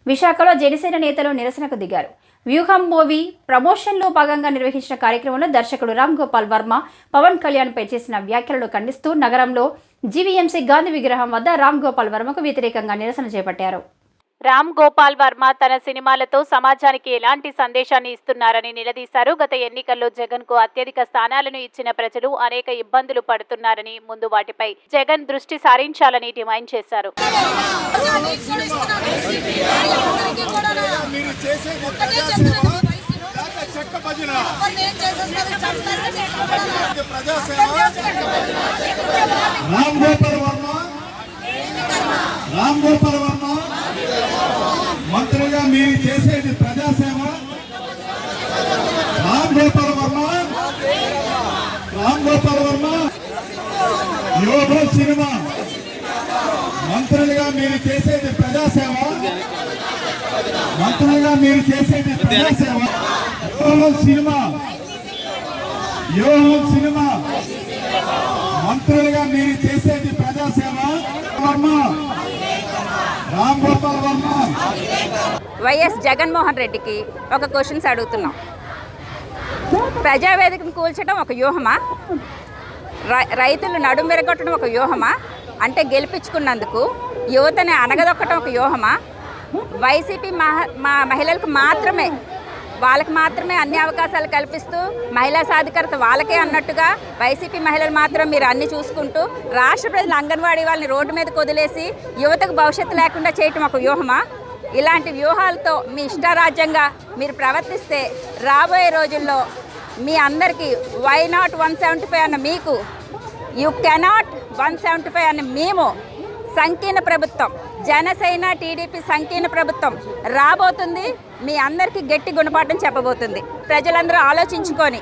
విశాఖలో జనసేన నేతలు నిరసనకు దిగారు. వ్యూహం మూవీ ప్రమోషన్లో భాగంగా నిర్వహించిన కార్యక్రమంలో దర్శకుడు రామ్ గోపాల్ వర్మ పవన్ కళ్యాణ్ పై చేసిన వ్యాఖ్యలను ఖండిస్తూ నగరంలో జీవీఎంసీ గాంధీ విగ్రహం వద్ద రామ్ గోపాల్ వర్మకు వ్యతిరేకంగా నిరసన చేపట్టారు. రామ్ గోపాల్ వర్మ తన సినిమాలతో సమాజానికి ఎలాంటి సందేశాన్ని ఇస్తున్నారని నిలదీశారు. గత ఎన్నికల్లో జగన్ కు అత్యధిక స్థానాలను ఇచ్చిన ప్రజలు అనేక ఇబ్బందులు పడుతున్నారని, ముందు వాటిపై జగన్ దృష్టి సారించాలని డిమాండ్ చేశారు. రామ్ గోపాల్ వర్మ మంత్రిగా మీరు చేసేది ప్రజాసేవ. రామ్ గోపాల్ వర్మ యోగం సినిమా మంత్రులుగా మీరు చేసేది ప్రజాసేవ. యోగం సినిమా మంత్రులుగా మీరు చేసేది ప్రజాసేవ. రామ్ గోపాల్ వర్మ వైఎస్ జగన్మోహన్ రెడ్డికి ఒక క్వశ్చన్స్ అడుగుతున్నాం. ప్రజావేదికను కూల్చడం ఒక వ్యూహమా? రైతులు నడుం విరగొట్టడం ఒక వ్యూహమా? అంటే గెలిపించుకున్నందుకు యువతని అనగదొక్కడం ఒక వ్యూహమా? వైసీపీ మహిళలకు మాత్రమే, వాళ్ళకి మాత్రమే అన్ని అవకాశాలు కల్పిస్తూ మహిళా సాధికారత వాళ్ళకే అన్నట్టుగా వైసీపీ మహిళలు మాత్రం మీరు అన్ని చూసుకుంటూ రాష్ట్ర ప్రజలు అంగన్వాడీ వాళ్ళని రోడ్డు మీదకి వదిలేసి యువతకు భవిష్యత్తు లేకుండా చేయటం ఒక వ్యూహమా? ఇలాంటి వ్యూహాలతో మీ ఇష్టారాజ్యంగా మీరు ప్రవర్తిస్తే రాబోయే రోజుల్లో మీ అందరికీ వై నాట్ 175 అన్న మీకు, యూ కెనాట్ 175 అన్న మేము, సంకీర్ణ ప్రభుత్వం జనసేన టీడీపీ సంకీర్ణ ప్రభుత్వం రాబోతుంది. మీ అందరికీ గట్టి గుణపాఠం చెప్పబోతుంది. ప్రజలందరూ ఆలోచించుకొని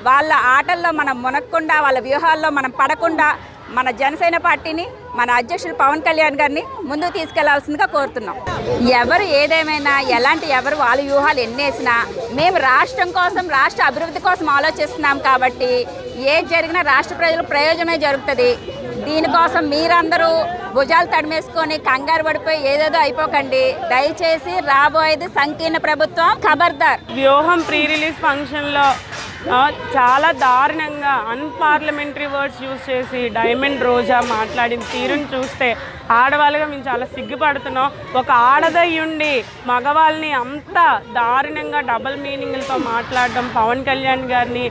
వాళ్ళ ఆటల్లో మనం మునక్కుండా, వాళ్ళ వ్యూహాల్లో మనం పడకుండా మన జనసేన పార్టీని, మన అధ్యక్షుడు పవన్ కళ్యాణ్ గారిని ముందుకు తీసుకెళ్లాల్సిందిగా కోరుతున్నాం. ఎవరు ఏదేమైనా, ఎవరు వాళ్ళ వ్యూహాలు ఎన్నేసినా మేము రాష్ట్రం కోసం, రాష్ట్ర అభివృద్ధి కోసం ఆలోచిస్తున్నాం కాబట్టి ఏది జరిగినా రాష్ట్ర ప్రజలకు ప్రయోజనమే జరుగుతుంది. దీనికోసం మీరందరూ భుజాలు తడిమేసుకొని కంగారు పడిపోయి ఏదేదో అయిపోకండి. దయచేసి రాబోయేది సంకీర్ణ ప్రభుత్వం, ఖబర్దార్. వ్యూహం ప్రీ రిలీజ్ ఫంక్షన్లో చాలా దారుణంగా అన్పార్లమెంటరీ వర్డ్స్ యూజ్ చేసి డైమండ్ రోజా మాట్లాడిన తీరుని చూస్తే ఆడవాళ్ళుగా మేము చాలా సిగ్గుపడుతున్నాం. ఒక ఆడదయ్యుండి మగవాళ్ళని అంత దారుణంగా డబుల్ మీనింగ్లతో మాట్లాడడం, పవన్ కళ్యాణ్ గారిని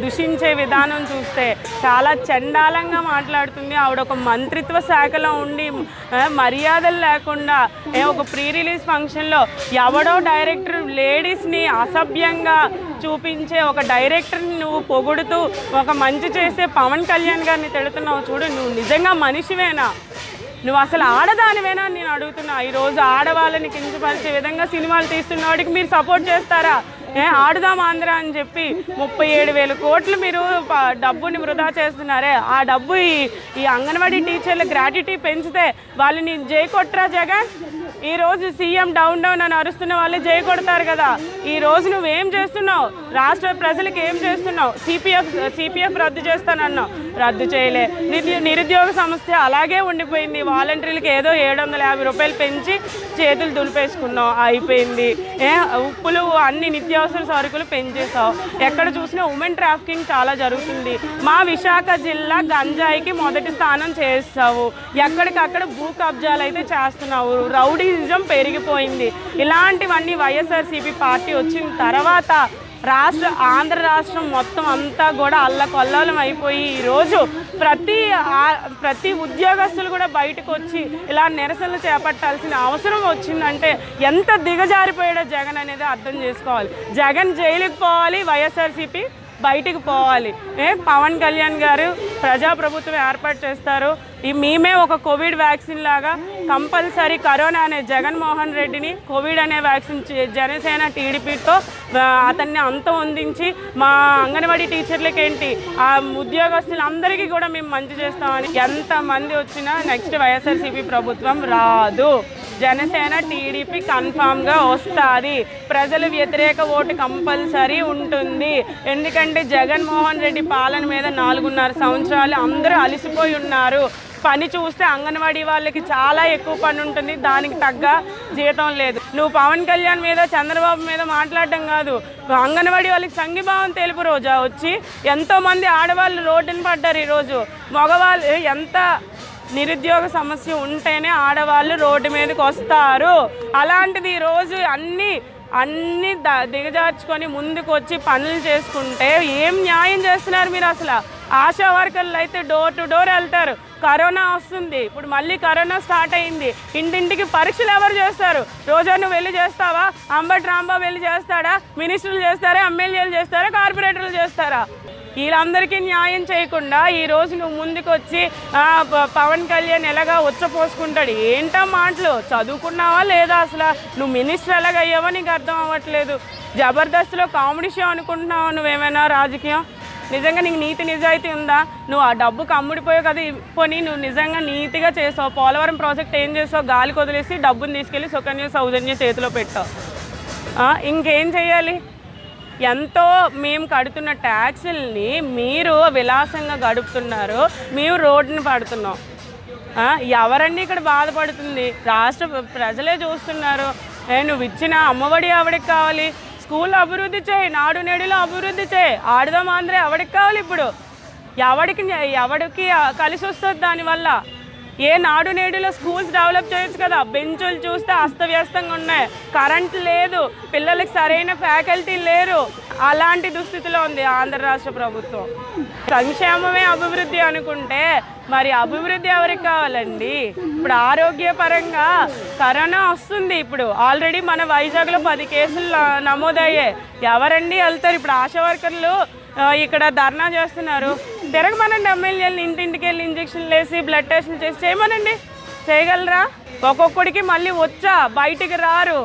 దూషించే విధానం చూస్తే చాలా చండాలంగా మాట్లాడుతుంది. ఆవిడ ఒక మంత్రిత్వ శాఖలో ఉండి మర్యాదలు లేకుండా ఒక ప్రీ రిలీజ్ ఫంక్షన్లో ఎవడో డైరెక్టర్ లేడీస్ని అసభ్యంగా చూపించే ఒక డైరెక్టర్ని నువ్వు పొగుడుతూ ఒక మంచి చేసే పవన్ కళ్యాణ్ గారిని తిడుతున్నావు. చూడు, నువ్వు నిజంగా మనిషివేనా? నువ్వు అసలు ఆడదానివేనా అని నేను అడుగుతున్నా. ఈరోజు ఆడవాళ్ళని కించపరిచే విధంగా సినిమాలు తీస్తున్న వాడికి మీరు సపోర్ట్ చేస్తారా? ఆడుదాం ఆంధ్ర అని చెప్పి 37,000 కోట్లు మీరు డబ్బుని వృధా చేస్తున్నారే. ఆ డబ్బు ఈ అంగన్వాడీ టీచర్ల గ్రాట్యుటీ పెంచితే వాళ్ళని జై కొట్టరా జగన్? ఈరోజు సీఎం డౌన్ అని అరుస్తున్న వాళ్ళే జై కొడతారు కదా. ఈరోజు నువ్వేం చేస్తున్నావు? రాష్ట్ర ప్రజలకు ఏం చేస్తున్నావు? సిపిఎఫ్ రద్దు చేస్తానన్నావు, రద్దు చేయలే. నిరుద్యోగ సమస్య అలాగే ఉండిపోయింది. వాలంటీర్లకు ఏదో 750 రూపాయలు పెంచి చేతులు దులిపేసుకున్నావు, అయిపోయింది. ఉప్పులు అన్ని నిత్యావసర సరుకులు పెంచేసావు. ఎక్కడ చూసినా ఉమెన్ ట్రాఫికింగ్ చాలా జరుగుతుంది. మా విశాఖ జిల్లా గంజాయికి మొదటి స్థానం చేస్తావు. ఎక్కడికక్కడ భూ కబ్జాలు అయితే చేస్తున్నావు. రౌడీజం పెరిగిపోయింది. ఇలాంటివన్నీ వైఎస్ఆర్సీపీ పార్టీ వచ్చిన తర్వాత ఆంధ్ర రాష్ట్రం మొత్తం అంతా కూడా అల్లకొల్లోలం అయిపోయి ఈరోజు ప్రతి ఉద్యోగస్తులు కూడా బయటకు వచ్చి ఇలా నిరసనలు చేపట్టాల్సిన అవసరం వచ్చిందంటే ఎంత దిగజారిపోయాడో జగన్ అనేది అర్థం చేసుకోవాలి. జగన్ జైలుకి పోవాలి, వైఎస్ఆర్సీపీ బయటికి పోవాలి. పవన్ కళ్యాణ్ గారు ప్రజాప్రభుత్వం ఏర్పాటు చేస్తారు. మేమే ఒక కోవిడ్ వ్యాక్సిన్ లాగా కంపల్సరీ కరోనా అనే జగన్మోహన్ రెడ్డిని కోవిడ్ అనే వ్యాక్సిన్ జనసేన టీడీపీతో అతన్ని అందించి మా అంగన్వాడీ టీచర్లకి ఏంటి ఆ ఉద్యోగస్తులందరికీ కూడా మేము మంచి చేస్తామని ఎంతమంది వచ్చినా నెక్స్ట్ వైఎస్ఆర్సీపీ ప్రభుత్వం రాదు. జనసేన టీడీపీ కన్ఫామ్గా వస్తుంది. ప్రజల వ్యతిరేక ఓటు కంపల్సరీ ఉంటుంది. ఎందుకంటే జగన్మోహన్ రెడ్డి పాలన మీద 4.5 సంవత్సరాలు అందరూ అలసిపోయి ఉన్నారు. పని చూస్తే అంగన్వాడీ వాళ్ళకి చాలా ఎక్కువ పని ఉంటుంది, దానికి తగ్గ జీతం లేదు. నువ్వు పవన్ కళ్యాణ్ మీద చంద్రబాబు మీద మాట్లాడడం కాదు, అంగన్వాడీ వాళ్ళకి సంఘీభావం తెలుపు రోజా వచ్చి ఎంతోమంది ఆడవాళ్ళు రోడ్డున పడ్డారు. ఈరోజు మగవాళ్ళు ఎంత నిరుద్యోగ సమస్య ఉంటేనే ఆడవాళ్ళు రోడ్డు మీదకి వస్తారు. అలాంటిది ఈరోజు అన్నీ దిగజార్చుకొని ముందుకు వచ్చి పనులు చేసుకుంటే ఏం న్యాయం చేస్తున్నారు మీరు? అసలు ఆశా వర్కర్లు అయితే డోర్ టు డోర్ వెళ్తారు. కరోనా వస్తుంది, ఇప్పుడు మళ్ళీ కరోనా స్టార్ట్ అయింది. ఇంటింటికి పరీక్షలు ఎవరు చేస్తారు? రోజా నువ్వు వెళ్ళి చేస్తావా? అంబటి రాంబాబు వెళ్ళి చేస్తాడా? మినిస్టర్లు చేస్తారా? ఎమ్మెల్యేలు చేస్తారా? కార్పొరేటర్లు చేస్తారా? వీళ్ళందరికీ న్యాయం చేయకుండా ఈరోజు నువ్వు ముందుకు వచ్చి పవన్ కళ్యాణ్ ఎలాగా ఉచ్చపోసుకుంటాడు. ఏంటో మాటలు, చదువుకున్నావా లేదా? అసలు నువ్వు మినిస్టర్ ఎలాగ అయ్యావో నీకు అర్థం అవ్వట్లేదు. జబర్దస్త్లో కామెడీ షో అనుకుంటున్నావా నువ్వేమైనా? రాజకీయం నిజంగా నీకు నీతి నిజాయితీ ఉందా? నువ్వు ఆ డబ్బుకు అమ్ముడిపోయావు కదా, పోనీ నువ్వు నిజంగా నీతిగా చేసావు. పోలవరం ప్రాజెక్ట్ ఏం చేసావు? గాలికి వదిలేసి డబ్బుని తీసుకెళ్ళి సుకన్య సౌజన్య చేతిలో పెట్టావు. ఇంకేం చేయాలి? ఎంతో మేము కడుతున్న ట్యాక్సుల్ని మీరు విలాసంగా గడుపుతున్నారు, మేము రోడ్డుని పడుతున్నాం. ఎవరండి ఇక్కడ బాధపడుతుంది? రాష్ట్ర ప్రజలే చూస్తున్నారు. నువ్వు ఇచ్చిన అమ్మఒడి ఎవరికి కావాలి? స్కూల్ అభివృద్ధి చేయి, నాడు నేడులో అభివృద్ధి చేయి, ఆడదాం ఆంధ్రే ఎవరికి కావాలి? ఇప్పుడు ఎవడికి కలిసి వస్తుంది దానివల్ల? ఏ నాడు నేడులో స్కూల్స్ డెవలప్ చేయొచ్చు కదా. బెంచులు చూస్తే అస్తవ్యస్తంగా ఉన్నాయి, కరెంట్ లేదు, పిల్లలకి సరైన ఫ్యాకల్టీ లేరు. అలాంటి దుస్థితిలో ఉంది ఆంధ్ర రాష్ట్ర ప్రభుత్వం. సంక్షేమమే అభివృద్ధి అనుకుంటే మరి అభివృద్ధి ఎవరికి కావాలండి? ఇప్పుడు ఆరోగ్యపరంగా కరోనా వస్తుంది. ఇప్పుడు ఆల్రెడీ మన వైజాగ్లో 10 కేసులు నమోదయ్యాయి. ఎవరండి వెళ్తారు? ఇప్పుడు ఆశా వర్కర్లు ఇక్కడ ధర్నా చేస్తున్నారు. తిరగమనండి, ఎమ్మెల్యేలు ఇంటింటికి వెళ్ళి ఇంజక్షన్లు వేసి బ్లడ్ టెస్టులు చేసి చేయమనండి. చేయగలరా? ఒక్కొక్కడికి మళ్ళీ వచ్చా బయటికి రారు.